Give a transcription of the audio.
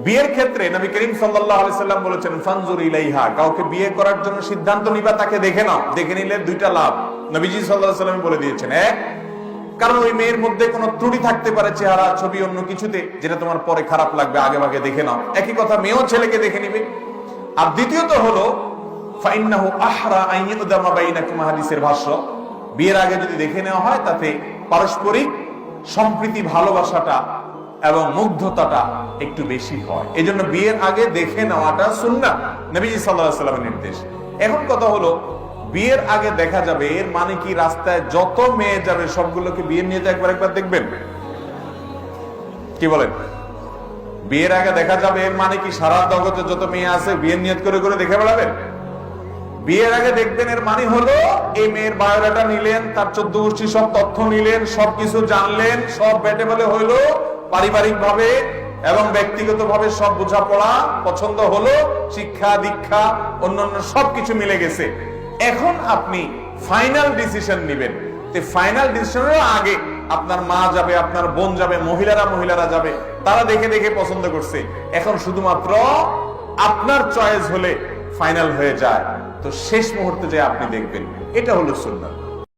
বিয়ের ক্ষেত্রে নবী করিম সাল্লাল্লাহু আলাইহি সাল্লাম বলেছেন ফানজুর ইলাইহা, কাউকে বিয়ে করার জন্য সিদ্ধান্ত নিবা তাকে দেখে নাও। দেখে নিলে দুইটা লাভ নবীজি সাল্লাল্লাহু আলাইহি সাল্লাম বলে দিয়েছেন। এক, কারণ ওই মেয়ের মধ্যে কোনো ত্রুটি থাকতে পারে, চেহারা, ছবি, অন্য কিছুতে, যেটা তোমার পরে খারাপ লাগবে, আগে ভাগে দেখে নাও। একই কথা মেয়েও ছেলেকে দেখে নিবে। আর দ্বিতীয়ত হলো ফাইন্নাহু আহরা আন ইউদামা বাইনাকুম, হাদিসের ভাষ্য, বিয়ের আগে যদি দেখে নেওয়া হয় তাতে পারস্পরিক সম্প্রীতি, ভালোবাসাটা এবং মুগ্ধতাটা একটু বেশি হয়। এজন্য বিয়ের আগে দেখে নেওয়াটা সুন্নাহ, নবীজি সাল্লাল্লাহু আলাইহি সাল্লামের নির্দেশ। এখন কথা হলো, বিয়ের আগে দেখা যাবে এর মানে কি রাস্তায় যত মেয়ে যাবে সবগুলোকে বিয়ের নিয়ে একবার দেখবেন? কি বলেন? বিয়ের আগে দেখা যাবে এর মানে কি সারা জগতে যত মেয়ে আছে বিয়ের নিয়ত করে করে দেখে বেড়াবেন? বিয়ের আগে দেখবেন এর মানে হলো এই মেয়ের বায়োডাটা নিলেন, তার 14 গোষ্ঠী সব তথ্য নিলেন, সবকিছু জানলেন, সব বেটে বলে হইলো, পারিবারিক ভাবে এবং ব্যক্তিগত ভাবে সব বোঝাপড়া পছন্দ হলো, শিক্ষা দীক্ষা অন্যান্য সবকিছু মিলে গেছে। এখন আপনি ফাইনাল ডিসিশন নেবেন। ফাইনাল ডিসিশনের আগে আপনার মা যাবে, আপনার বোন যাবে, মহিলারা যাবে, তারা দেখে দেখে পছন্দ করছে। এখন শুধুমাত্র আপনার চয়েস হলে ফাইনাল হয়ে যায়, তো শেষ মুহূর্তে যে আপনি দেখবেন, এটা হলো সুন্নাহ।